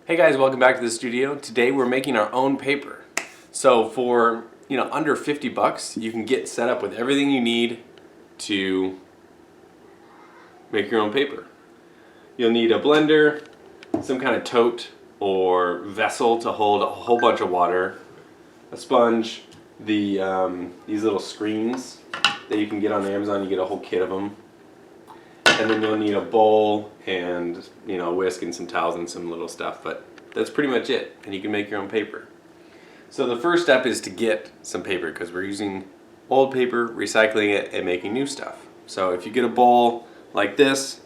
Hey guys, welcome back to the studio. Today we're making our own paper. So for under 50 bucks, you can get set up with everything you need to make your own paper. You'll need a blender, some kind of tote or vessel to hold a whole bunch of water, a sponge, these little screens that you can get on Amazon. You get a whole kit of them. And then you'll need a bowl and a whisk and some towels and some little stuff, but that's pretty much it, and you can make your own paper. So the first step is to get some paper, because we're using old paper, recycling it, and making new stuff. So if you get a bowl like this,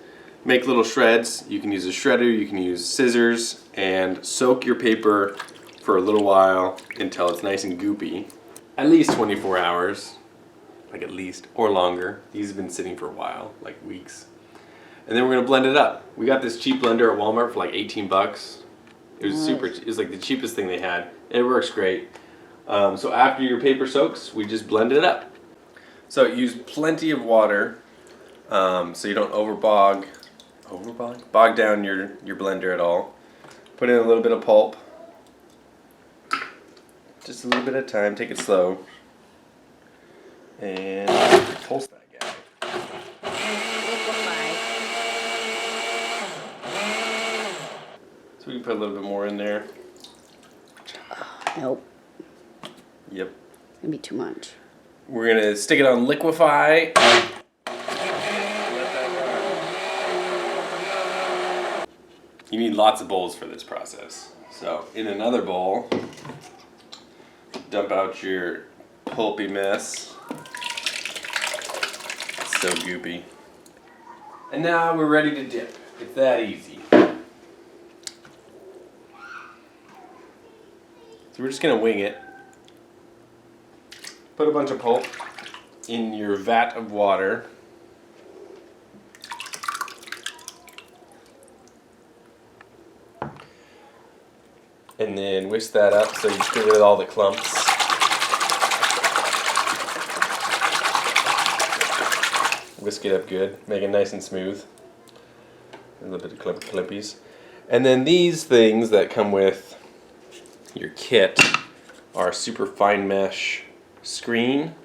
make little shreds. You can use a shredder, you can use scissors, and soak your paper for a little while until it's nice and goopy. At least 24 hours, like at least, or longer. These have been sitting for a while, like weeks. And then we're gonna blend it up. We got this cheap blender at Walmart for like 18 bucks. It was it was like the cheapest thing they had. It works great. So after your paper soaks, we just blend it up. So use plenty of water, so you don't bog down your blender at all. Put in a little bit of pulp. Just a little bit of time, take it slow. And pulse that guy. We can put a little bit more in there. Nope. Yep. It's gonna be too much. We're gonna stick it on liquefy. You need lots of bowls for this process. So in another bowl, dump out your pulpy mess. It's so goopy. And now we're ready to dip. It's that easy. So we're just gonna wing it. Put a bunch of pulp in your vat of water. And then whisk that up so you get rid of all the clumps. Whisk it up good, make it nice and smooth. A little bit of climpies. And then these things that come with your kit are super fine mesh screen,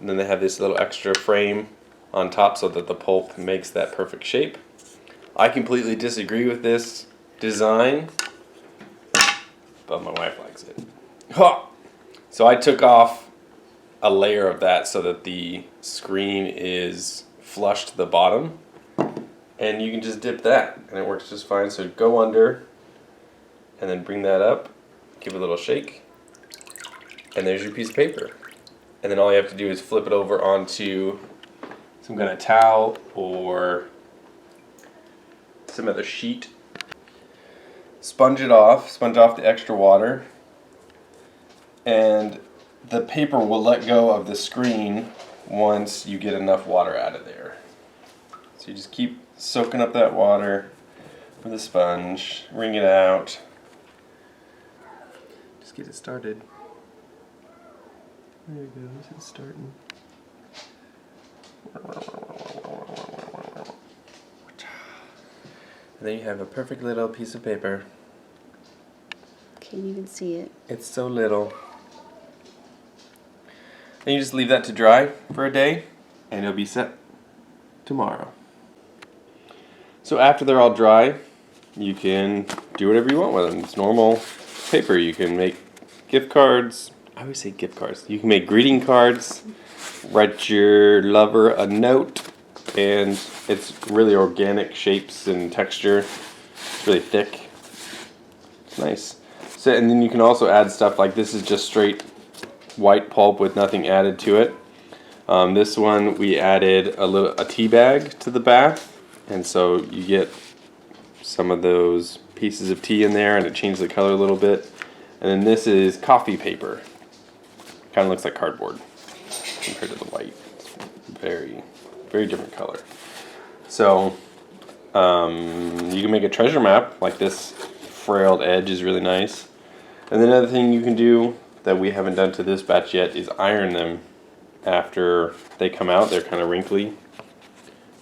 and then they have this little extra frame on top so that the pulp makes that perfect shape. I completely disagree with this design, but my wife likes it. Ha! So I took off a layer of that so that the screen is flush to the bottom, and you can just dip that and it works just fine. So go under and then bring that up. Give it a little shake, and there's your piece of paper. And then all you have to do is flip it over onto some kind of towel or some other sheet. Sponge off the extra water, and the paper will let go of the screen once you get enough water out of there. So you just keep soaking up that water with a sponge, wring it out. Just get it started. There you go, it's starting. And then you have a perfect little piece of paper. Can't even see it. It's so little. Then you just leave that to dry for a day, and it'll be set tomorrow. So after they're all dry, you can do whatever you want with them. It's normal paper. You can make gift cards. I always say gift cards. You can make greeting cards, write your lover a note, and it's really organic shapes and texture. It's really thick. It's nice. So, and then you can also add stuff like this is just straight white pulp with nothing added to it. This one we added a tea bag to the bath, and so you get some of those pieces of tea in there, and it changes the color a little bit. And then this is coffee paper. Kind of looks like cardboard compared to the white. It's very, very different color. So you can make a treasure map. Like this frailed edge is really nice. And then another thing you can do that we haven't done to this batch yet is iron them after they come out. They're kind of wrinkly.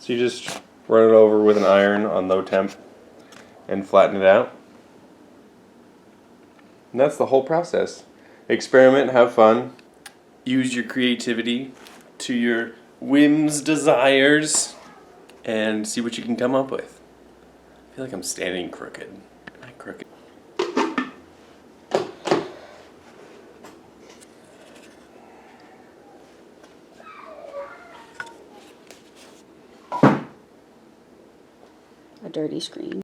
So you just run it over with an iron on low temp and flatten it out. And that's the whole process. Experiment, have fun, use your creativity to your whims, desires, and see what you can come up with. I feel like I'm standing crooked. Am I crooked? A dirty screen.